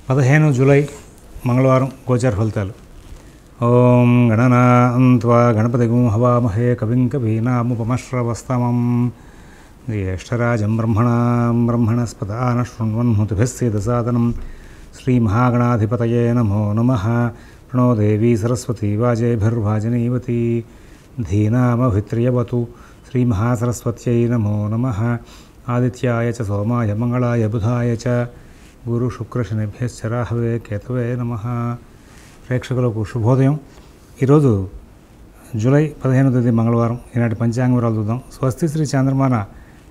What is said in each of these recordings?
15 July మంగళవారం గోచార ఫలితాలు. ఓం గణనాన్త్వా గణపతిగుం హవామహే కవిం కవీనాముపమశ్రవస్తమం జ్యేష్ఠరాజం బ్రహ్మణస్పదాన శృణ్వన్ముతిభిస్సేదసాదనం శ్రీమహాగణాధిపతయే నమో నమః. ప్రణో దేవీ సరస్వతీ వాజేభిర్వాజనీవతి ధీనామభిత్రియవతు. శ్రీమహాసరస్వత్యై నమో నమః. ఆదిత్యాయ చ సోమాయ మంగళాయ బుధాయ చ గురు శుక్ర శనిభ్యశ్చ రాహవే కేతవే నమః. ప్రేక్షకులకు శుభోదయం. ఈరోజు జూలై 15వ తేదీ మంగళవారం. ఈనాటి పంచాంగ వివరాలు చూద్దాం. స్వస్తి శ్రీ చాంద్రమాన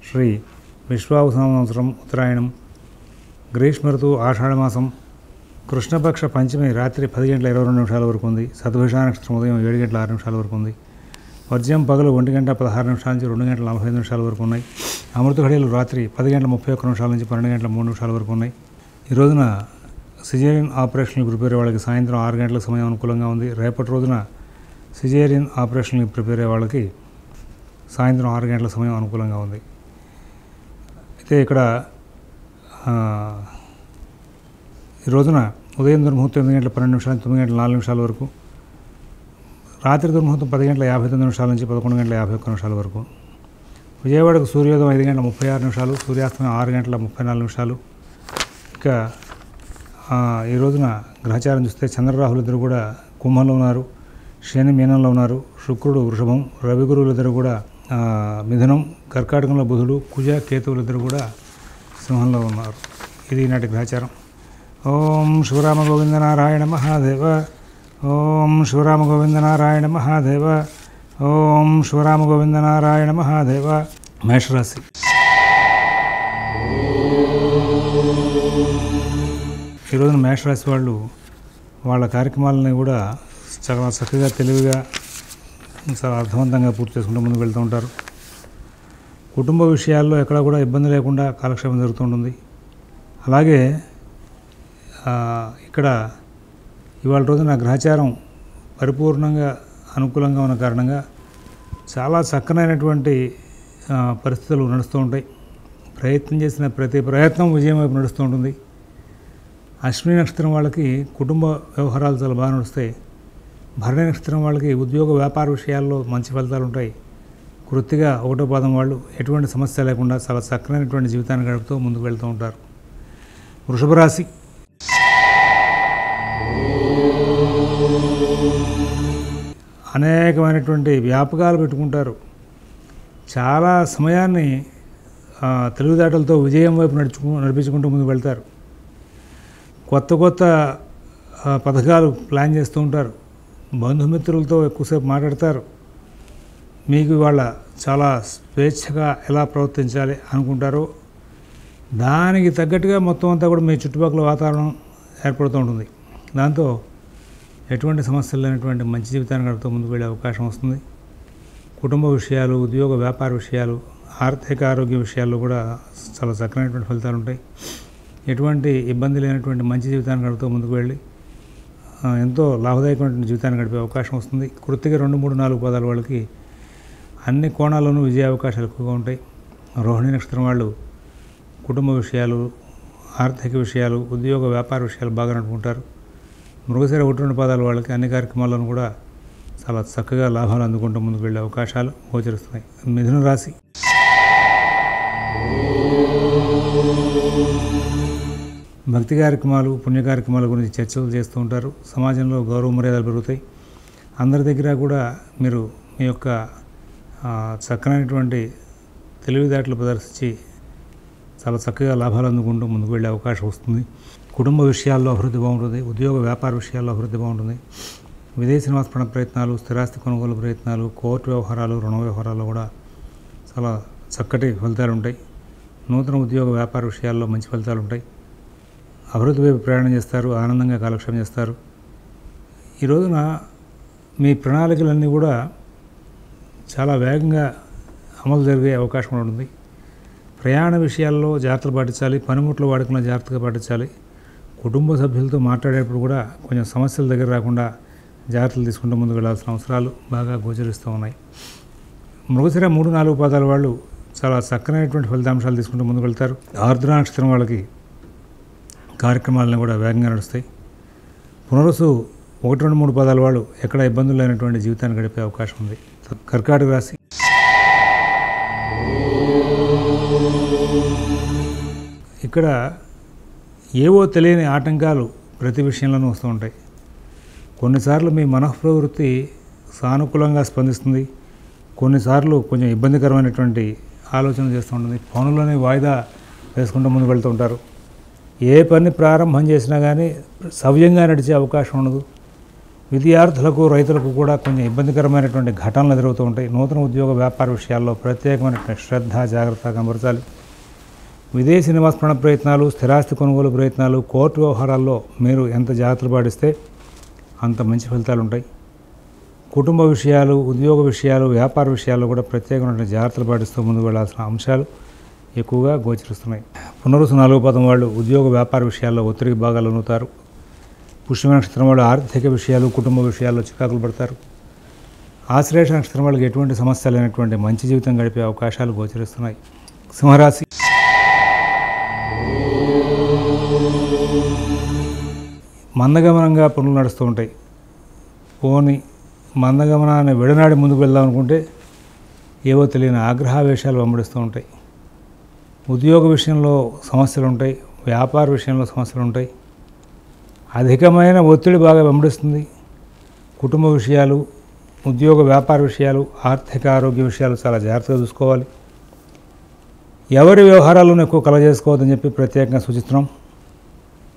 శ్రీ విశ్వావసు సంవత్సరం ఉత్తరాయణం, గ్రీష్మ ఋతువు ఆషాఢమాసం, కృష్ణపక్ష పంచమి రాత్రి 10:22 వరకు ఉంది. శతభిష నక్షత్రం ఉదయం 7:06 వరకు ఉంది. వర్జ్యం పగలు 1:16 నుంచి 2:45 వరకు ఉన్నాయి. అమృత ఘడియలు రాత్రి 10:31 నుంచి 12:03 వరకు ఉన్నాయి. ఈ రోజున సిజేరియన్ ఆపరేషన్కి ప్రిపేర్ అయ్యే వాళ్ళకి సాయంత్రం 6 గంటల సమయం అనుకూలంగా ఉంది. రేపటి రోజున సిజేరియన్ ఆపరేషన్కి ప్రిపేర్ అయ్యే వాళ్ళకి సాయంత్రం 6 గంటల సమయం అనుకూలంగా ఉంది. అయితే ఇక్కడ ఈ రోజున ఉదయం దుర్ముహూర్తం 8:12 నుంచి 9:04 వరకు, రాత్రి దుర్ముహూర్తం 10:59 నుంచి 11:51 వరకు. విజయవాడకు సూర్యోదయం 5:36, సూర్యాస్తమయం 6:34. ఇక ఈ రోజున గ్రహచారం చూస్తే చంద్రరాహులు ఇద్దరు కూడా కుంభంలో ఉన్నారు, శని మీనంలో ఉన్నారు, శుక్రుడు వృషభం, రవి గురువులు ఇద్దరు కూడా మిథునం, కర్కాటకంలో బుధుడు, కుజ కేతువులు ఇద్దరు కూడా సింహంలో ఉన్నారు. ఇది ఈనాటి గ్రహచారం. ఓం శివరామ గోవింద నారాయణ మహాదేవ. ఓం శివరామ గోవింద నారాయణ మహాదేవ. ఓం శివరామ గోవింద నారాయణ మహాదేవ. మేషరాశి. ఈ రోజున మేషరాశి వాళ్ళు వాళ్ళ కార్యక్రమాలని కూడా చాలా చక్కగా తెలివిగా చాలా అర్థవంతంగా పూర్తి చేసుకుంటూ ముందుకు వెళ్తూ ఉంటారు. కుటుంబ విషయాల్లో ఎక్కడ కూడా ఇబ్బంది లేకుండా కాలక్షేపం జరుగుతుంటుంది. అలాగే ఇక్కడ ఇవాళ రోజున గ్రహచారం పరిపూర్ణంగా అనుకూలంగా ఉన్న కారణంగా చాలా చక్కనైనటువంటి పరిస్థితులు నడుస్తూ ఉంటాయి. ప్రయత్నం చేసిన ప్రతి ప్రయత్నం విజయం వైపు నడుస్తూ ఉంటుంది. అశ్విని నక్షత్రం వాళ్ళకి కుటుంబ వ్యవహారాలు చాలా బాగా నడుస్తాయి. భరణి నక్షత్రం వాళ్ళకి ఉద్యోగ వ్యాపార విషయాల్లో మంచి ఫలితాలు ఉంటాయి. కృత్తిగా 1వ పాదం వాళ్ళు ఎటువంటి సమస్య లేకుండా చాలా చక్కనైనటువంటి జీవితాన్ని గడుపుతూ ముందుకు వెళ్తూ ఉంటారు. వృషభ రాశి. అనేకమైనటువంటి వ్యాపకాలు పెట్టుకుంటారు. చాలా సమయాన్ని తెలివితేటలతో విజయం వైపు నడిపించుకుంటూ ముందుకు వెళ్తారు. కొత్త పథకాలు ప్లాన్ చేస్తూ ఉంటారు. బంధుమిత్రులతో ఎక్కువసేపు మాట్లాడతారు. మీకు ఇవాళ చాలా స్వేచ్ఛగా ఎలా ప్రవర్తించాలి అనుకుంటారో దానికి తగ్గట్టుగా మొత్తం అంతా కూడా మీ చుట్టుపక్కల వాతావరణం ఏర్పడుతూ ఉంటుంది. దాంతో ఎటువంటి సమస్యలు లేనటువంటి మంచి జీవితాన్ని గడుపుతూ ముందుకు వెళ్ళే అవకాశం వస్తుంది. కుటుంబ విషయాలు, ఉద్యోగ వ్యాపార విషయాలు, ఆర్థిక ఆరోగ్య విషయాల్లో కూడా చాలా చక్కనైనటువంటి ఫలితాలు ఉంటాయి. ఎటువంటి ఇబ్బంది లేనటువంటి మంచి జీవితాన్ని గడుపుతూ ముందుకు వెళ్ళి ఎంతో లాభదాయకమైనటువంటి జీవితాన్ని గడిపే అవకాశం వస్తుంది. కృత్తిగా 2, 3, 4 పాదాల వాళ్ళకి అన్ని కోణాల్లోనూ విజయ అవకాశాలు ఎక్కువగా ఉంటాయి. రోహిణి నక్షత్రం వాళ్ళు కుటుంబ విషయాలు, ఆర్థిక విషయాలు, ఉద్యోగ వ్యాపార విషయాలు బాగా నడుపుకుంటారు. మృగశిర 1, 2 పాదాల వాళ్ళకి అన్ని కార్యక్రమాల్లోనూ కూడా చాలా చక్కగా లాభాలు అందుకుంటూ ముందుకు వెళ్ళే అవకాశాలు గోచరిస్తున్నాయి. మిథున రాశి. భక్తి కార్యక్రమాలు, పుణ్య కార్యక్రమాల గురించి చర్చలు చేస్తూ ఉంటారు. సమాజంలో గౌరవ మర్యాదలు పెరుగుతాయి. అందరి దగ్గర కూడా మీరు మీ యొక్క చక్కనైనటువంటి తెలివితేటలు ప్రదర్శించి చాలా చక్కగా లాభాలు అందుకుంటూ ముందుకు వెళ్ళే అవకాశం వస్తుంది. కుటుంబ విషయాల్లో అభివృద్ధి బాగుంటుంది. ఉద్యోగ వ్యాపార విషయాల్లో అభివృద్ధి బాగుంటుంది. విదేశీ నివాస ప్రయత్నాలు, స్థిరాస్తి కొనుగోలు ప్రయత్నాలు, కోర్టు వ్యవహారాలు, రుణ వ్యవహారాల్లో కూడా చాలా చక్కటి ఫలితాలు ఉంటాయి. నూతన ఉద్యోగ వ్యాపార విషయాల్లో మంచి ఫలితాలు ఉంటాయి. అభివృద్ధి వైపు ప్రయాణం చేస్తారు. ఆనందంగా కాలక్షేపం చేస్తారు. ఈ రోజున మీ ప్రణాళికలన్నీ కూడా చాలా వేగంగా అమలు జరిగే అవకాశం ఉంటుంది. ప్రయాణ విషయాల్లో జాగ్రత్తలు పాటించాలి. పనిముట్ల వాడకంలో జాగ్రత్తగా పాటించాలి. కుటుంబ సభ్యులతో మాట్లాడేటప్పుడు కూడా కొంచెం సమస్యల దగ్గర రాకుండా జాగ్రత్తలు తీసుకుంటూ ముందుకు వెళ్ళాల్సిన అవసరాలు బాగా గోచరిస్తూ ఉన్నాయి. మృగశిర 3, 4 పాదాల వాళ్ళు చాలా చక్కనైనటువంటి ఫలితాంశాలు తీసుకుంటూ ముందుకు వెళ్తారు. ఆర్ద్ర నక్షత్రం వాళ్ళకి కార్యక్రమాలను కూడా వేగంగా నడుస్తాయి. పునరుసు 1, 2, 3 పదాల వాళ్ళు ఎక్కడ ఇబ్బందులు లేనటువంటి జీవితాన్ని గడిపే అవకాశం ఉంది. కర్కాటక రాశి ఇక్కడ ఏవో తెలియని ఆటంకాలు ప్రతి విషయంలోనూ వస్తూ ఉంటాయి. కొన్నిసార్లు మీ మనఃప్రవృత్తి సానుకూలంగా స్పందిస్తుంది, కొన్నిసార్లు కొంచెం ఇబ్బందికరమైనటువంటి ఆలోచన చేస్తూ ఉంటుంది. పనులని వాయిదా వేసుకుంటూ ముందుకు వెళ్తూ ఉంటారు. ఏ పని ప్రారంభం చేసినా కానీ సవ్యంగా నడిచే అవకాశం ఉండదు. విద్యార్థులకు, రైతులకు కూడా కొంచెం ఇబ్బందికరమైనటువంటి ఘటనలు ఎదురవుతూ ఉంటాయి. నూతన ఉద్యోగ వ్యాపార విషయాల్లో ప్రత్యేకమైనటువంటి శ్రద్ధ, జాగ్రత్త కనబరచాలి. విదేశీ నివాస ప్రయత్నాలు, స్థిరాస్తి కొనుగోలు ప్రయత్నాలు, కోర్టు వ్యవహారాల్లో మీరు ఎంత జాగ్రత్తలు పాటిస్తే అంత మంచి ఫలితాలు ఉంటాయి. కుటుంబ విషయాలు, ఉద్యోగ విషయాలు, వ్యాపార విషయాల్లో కూడా ప్రత్యేకమైన జాగ్రత్తలు పాటిస్తూ ముందుకు వెళ్లాల్సిన అంశాలు ఎక్కువగా గోచరిస్తున్నాయి. పునరుసు 4వ పదం వాళ్ళు ఉద్యోగ వ్యాపార విషయాల్లో ఒత్తిడికి బాగా లోనవుతారు. పుష్యమ నక్షత్రం వాళ్ళు ఆర్థిక విషయాలు, కుటుంబ విషయాల్లో చికాకులు పడతారు. ఆశ్లేష నక్షత్రం వాళ్ళకి ఎటువంటి సమస్య లేనటువంటి మంచి జీవితం గడిపే అవకాశాలు గోచరిస్తున్నాయి. సింహరాశి మందగమనంగా పనులు నడుస్తూ ఉంటాయి. పోని మందగమనాన్ని విడనాడి ముందుకు వెళ్దాం అనుకుంటే ఏవో తెలియని ఆగ్రహావేశాలు వెంబడిస్తూ ఉంటాయి. ఉద్యోగ విషయంలో సమస్యలు ఉంటాయి, వ్యాపార విషయంలో సమస్యలు ఉంటాయి. అధికమైన ఒత్తిడి బాగా వెంబడిస్తుంది. కుటుంబ విషయాలు, ఉద్యోగ వ్యాపార విషయాలు, ఆర్థిక ఆరోగ్య విషయాలు చాలా జాగ్రత్తగా చూసుకోవాలి. ఎవరి వ్యవహారాలను ఎక్కువ కలగజేసుకోవద్దని చెప్పి ప్రత్యేకంగా సూచిస్తున్నాం.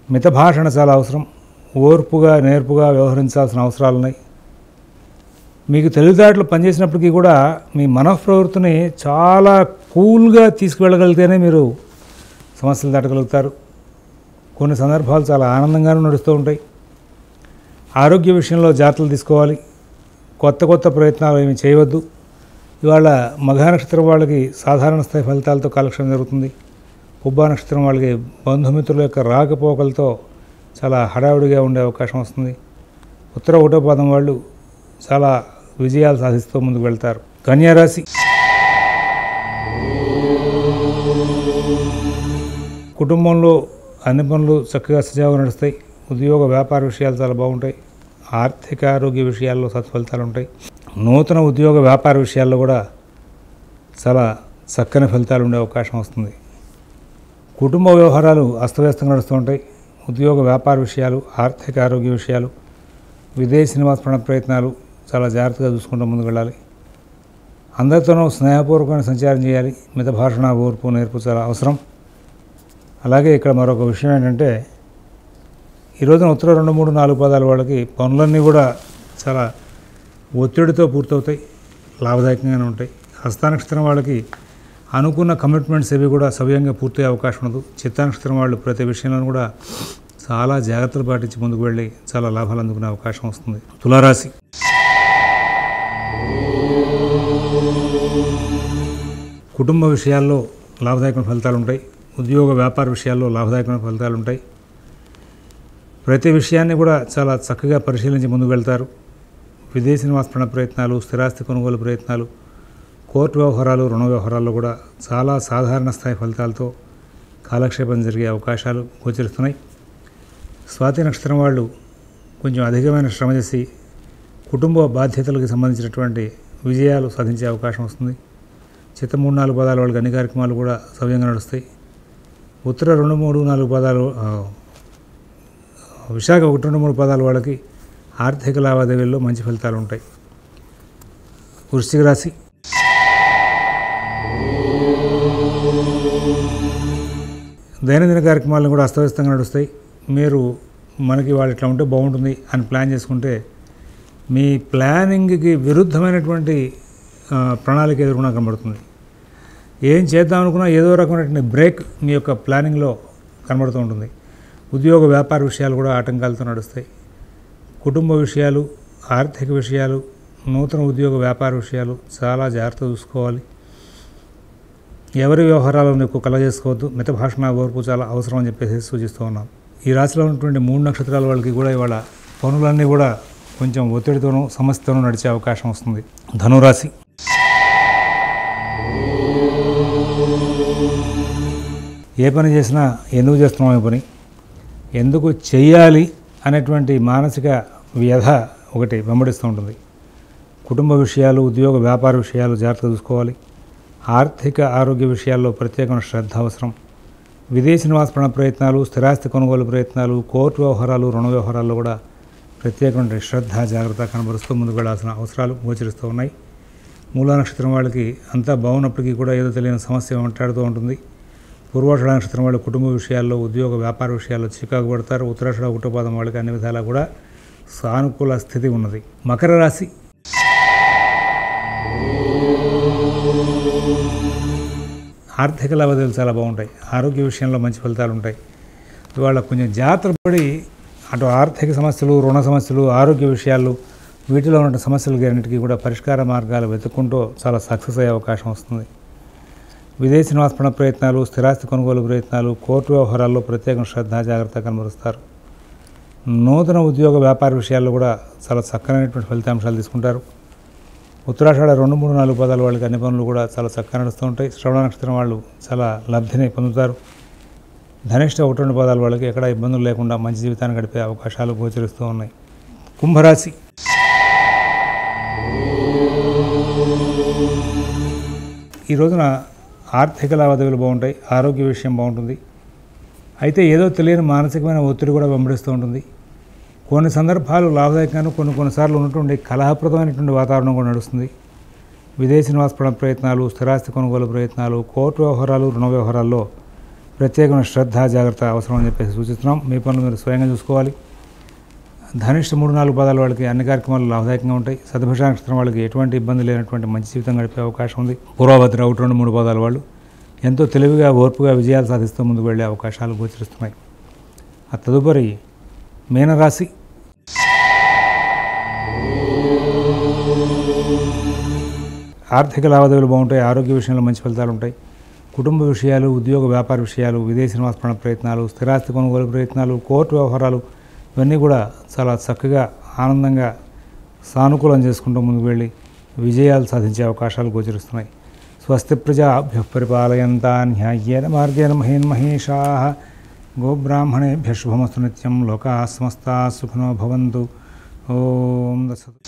మిత భాషణ చాలా అవసరం. ఓర్పుగా, నేర్పుగా వ్యవహరించాల్సిన అవసరాలు ఉన్నాయి. మీకు తెలివితేటలు పనిచేసినప్పటికీ కూడా మీ మనఃప్రవృత్తిని చాలా కూల్గా తీసుకువెళ్ళగలిగితేనే మీరు సమస్యలు దాటగలుగుతారు. కొన్ని సందర్భాలు చాలా ఆనందంగానూ నడుస్తూ ఉంటాయి. ఆరోగ్య విషయంలో జాగ్రత్తలు తీసుకోవాలి. కొత్త ప్రయత్నాలు ఏమి చేయవద్దు. ఇవాళ మఘ నక్షత్రం వాళ్ళకి సాధారణ స్థాయి ఫలితాలతో కాలక్షేపం జరుగుతుంది. పుబ్బా నక్షత్రం వాళ్ళకి బంధుమిత్రుల యొక్క రాకపోకలతో చాలా హడావుడిగా ఉండే అవకాశం వస్తుంది. ఉత్తర 1వ పాదం వాళ్ళు చాలా విజయాలు సాధిస్తూ ముందుకు వెళ్తారు. కన్యారాశి కుటుంబంలో అన్ని పనులు చక్కగా సజావుగా నడుస్తాయి. ఉద్యోగ వ్యాపార విషయాలు చాలా బాగుంటాయి. ఆర్థిక ఆరోగ్య విషయాల్లో సత్ఫలితాలు ఉంటాయి. నూతన ఉద్యోగ వ్యాపార విషయాల్లో కూడా చాలా చక్కని ఫలితాలు ఉండే అవకాశం వస్తుంది. కుటుంబ వ్యవహారాలు అస్తవ్యస్తంగా నడుస్తూ ఉంటాయి. ఉద్యోగ వ్యాపార విషయాలు, ఆర్థిక ఆరోగ్య విషయాలు, విదేశీ నివాస ప్రయత్నాలు చాలా జాగ్రత్తగా చూసుకుంటూ ముందుకు వెళ్ళాలి. అందరితోనూ స్నేహపూర్వకమైన సంచారం చేయాలి. మిత భాషణ, ఓర్పు, నేర్పు చాలా అవసరం. అలాగే ఇక్కడ మరొక విషయం ఏంటంటే ఈ రోజున ఉత్తర 2, 3, 4 పదాల వాళ్ళకి పనులన్నీ కూడా చాలా ఒత్తిడితో పూర్తవుతాయి, లాభదాయకంగానే ఉంటాయి. హస్త నక్షత్రం వాళ్ళకి అనుకున్న కమిట్మెంట్స్ ఏవి కూడా సవ్యంగా పూర్తయ్యే అవకాశం ఉండదు. చిత్తా నక్షత్రం వాళ్ళు ప్రతి విషయంలోనూ కూడా చాలా జాగ్రత్తలు పాటించి ముందుకు వెళ్ళి చాలా లాభాలు అందుకునే అవకాశం వస్తుంది. తులారాశి కుటుంబ విషయాల్లో లాభదాయకమైన ఫలితాలు ఉంటాయి. ఉద్యోగ వ్యాపార విషయాల్లో లాభదాయకమైన ఫలితాలు ఉంటాయి. ప్రతి విషయాన్ని కూడా చాలా చక్కగా పరిశీలించి ముందుకు వెళ్తారు. విదేశీ నివాస ప్రయత్నాలు, స్థిరాస్తి కొనుగోలు ప్రయత్నాలు, కోర్టు వ్యవహారాలు, రుణ వ్యవహారాల్లో కూడా చాలా సాధారణ స్థాయి ఫలితాలతో కాలక్షేపం జరిగే అవకాశాలు గోచరిస్తున్నాయి. స్వాతి నక్షత్రం వాళ్ళు కొంచెం అధికమైన శ్రమ చేసి కుటుంబ బాధ్యతలకు సంబంధించినటువంటి విజయాలు సాధించే అవకాశం వస్తుంది. చిత్త 3, 4 పదాల వాళ్ళకి అన్ని కార్యక్రమాలు కూడా సవ్యంగా నడుస్తాయి. ఉత్తర 2, 3, 4 పదాలు, విశాఖ 1, 2, 3 పదాల వాళ్ళకి ఆర్థిక లావాదేవీల్లో మంచి ఫలితాలు ఉంటాయి. వృశ్చిక రాశి దైనందిన కార్యక్రమాలను కూడా అస్తవ్యస్తంగా నడుస్తాయి. మీరు మనకి వాళ్ళు ఇట్లా ఉంటే బాగుంటుంది అని ప్లాన్ చేసుకుంటే మీ ప్లానింగ్కి విరుద్ధమైనటువంటి ప్రణాళిక ఎదుర్కొన్నా కనబడుతుంది. ఏం చేద్దాం అనుకున్నా ఏదో రకమైనటువంటి బ్రేక్ మీ యొక్క ప్లానింగ్లో కనబడుతూ ఉంటుంది. ఉద్యోగ వ్యాపార విషయాలు కూడా ఆటంకాలతో నడుస్తాయి. కుటుంబ విషయాలు, ఆర్థిక విషయాలు, నూతన ఉద్యోగ వ్యాపార విషయాలు చాలా జాగ్రత్త చూసుకోవాలి. ఎవరి వ్యవహారాలను ఎక్కువ కలగజేసుకోవద్దు. మిత భాషణ, ఓర్పు చాలా అవసరం అని చెప్పేసి సూచిస్తూ ఉన్నాం. ఈ రాశిలో ఉన్నటువంటి 3 నక్షత్రాల వాళ్ళకి కూడా ఇవాళ పనులన్నీ కూడా కొంచెం ఒత్తిడితోనూ సమస్యతోనూ నడిచే అవకాశం వస్తుంది. ధనురాశి ఏ పని చేసినా ఎందుకు చేస్తున్నాం ఈ పని, ఎందుకు చెయ్యాలి అనేటువంటి మానసిక వ్యధ ఒకటి వెంబడిస్తూ ఉంటుంది. కుటుంబ విషయాలు, ఉద్యోగ వ్యాపార విషయాలు జాగ్రత్తగా చూసుకోవాలి. ఆర్థిక ఆరోగ్య విషయాల్లో ప్రత్యేకమైన శ్రద్ధ అవసరం. విదేశీ నివాస ప్రయత్నాలు, స్థిరాస్తి కొనుగోలు ప్రయత్నాలు, కోర్టు వ్యవహారాలు, రుణ వ్యవహారాల్లో కూడా ప్రత్యేకమైన శ్రద్ధ జాగ్రత్త కనబరుస్తూ ముందుకు వెళ్లాల్సిన అవసరాలు గోచరిస్తూ ఉన్నాయి. మూలా నక్షత్రం వాళ్ళకి అంతా బాగున్నప్పటికీ కూడా ఏదో తెలియని సమస్య వెంటాడుతూ ఉంటుంది. పూర్వాషాఢ నక్షత్రం వాళ్ళు కుటుంబ విషయాల్లో, ఉద్యోగ వ్యాపార విషయాల్లో చికాకు పడతారు. ఉత్తరాషాఢ ఒకటో పాదం వాళ్ళకి అన్ని విధాలా కూడా సానుకూల స్థితి ఉన్నది. మకర రాశి ఆర్థిక లావాదేవీలు చాలా బాగుంటాయి. ఆరోగ్య విషయంలో మంచి ఫలితాలు ఉంటాయి. ఇవాళ కొంచెం జాగ్రత్త పడి అటు ఆర్థిక సమస్యలు, రుణ సమస్యలు, ఆరోగ్య విషయాలు వీటిలో ఉన్న సమస్యలకి అన్నిటికీ కూడా పరిష్కార మార్గాలు వెతుక్కుంటూ చాలా సక్సెస్ అయ్యే అవకాశం వస్తుంది. విదేశీ నివాస ప్రయత్నాలు, స్థిరాస్తి కొనుగోలు ప్రయత్నాలు, కోర్టు వ్యవహారాల్లో ప్రత్యేక శ్రద్ధ జాగ్రత్త కనబరుస్తారు. నూతన ఉద్యోగ వ్యాపార విషయాల్లో కూడా చాలా చక్కనైనటువంటి ఫలితాంశాలు తీసుకుంటారు. ఉత్తరాషాఢ 2, 3, 4 పాదాల వాళ్ళకి అన్ని పనులు కూడా చాలా చక్కగా నడుస్తూ ఉంటాయి. శ్రవణ నక్షత్రం వాళ్ళు చాలా లబ్ధిని పొందుతారు. ధనిష్ట 1, 2 పాదాల వాళ్ళకి ఎక్కడ ఇబ్బందులు లేకుండా మంచి జీవితాన్ని గడిపే అవకాశాలు గోచరిస్తూ ఉన్నాయి. కుంభరాశి ఈ రోజున ఆర్థిక లావాదేవీలు బాగుంటాయి. ఆరోగ్య విషయం బాగుంటుంది. అయితే ఏదో తెలియని మానసికమైన ఒత్తిడి కూడా వెంబడిస్తూ ఉంటుంది. కొన్ని సందర్భాలు లాభదాయకంగాను, కొన్నిసార్లు ఉన్నటువంటి కలహప్రదమైనటువంటి వాతావరణం కూడా నడుస్తుంది. విదేశీ నివాస ప్రయత్నాలు, స్థిరాస్తి కొనుగోలు ప్రయత్నాలు, కోర్టు వ్యవహారాలు, రుణ వ్యవహారాల్లో ప్రత్యేకమైన శ్రద్ధ జాగ్రత్త అవసరం అని చెప్పేసి సూచిస్తున్నాం. మీ పనులు మీరు స్వయంగా చూసుకోవాలి. ధనిష్ట 3, 4 పాదాల వాళ్ళకి అన్ని కార్యక్రమాలు లాభదాయకంగా ఉంటాయి. శతభిష నక్షత్రం వాళ్ళకి ఎటువంటి ఇబ్బంది లేనటువంటి మంచి జీవితం గడిపే అవకాశం ఉంది. పూర్వభద్ర 1, 2, 3 పాదాల వాళ్ళు ఎంతో తెలివిగా, ఓర్పుగా విజయాలు సాధిస్తూ ముందుకు వెళ్ళే అవకాశాలు గోచరిస్తున్నాయి. ఆ తదుపరి మీనరాశి ఆర్థిక లావాదేవీలు బాగుంటాయి. ఆరోగ్య విషయంలో మంచి ఫలితాలు ఉంటాయి. కుటుంబ విషయాలు, ఉద్యోగ వ్యాపార విషయాలు, విదేశీ నివాస ప్రయత్నాలు, స్థిరాస్తి కొనుగోలు ప్రయత్నాలు, కోర్టు వ్యవహారాలు ఇవన్నీ కూడా చాలా చక్కగా ఆనందంగా సానుకూలం చేసుకుంటూ ముందుకు వెళ్ళి విజయాలు సాధించే అవకాశాలు గోచరిస్తున్నాయి. స్వస్తి ప్రజాభ్యః పరిపాలయంతాం న్యాయేన మార్గేణ మహీన్మహేషాః గోబ్రాహ్మణేభ్యః శుభమస్తు నిత్యం. లోకాః సమస్తాః సుఖినో భవంతు. ఓం దత్సతు.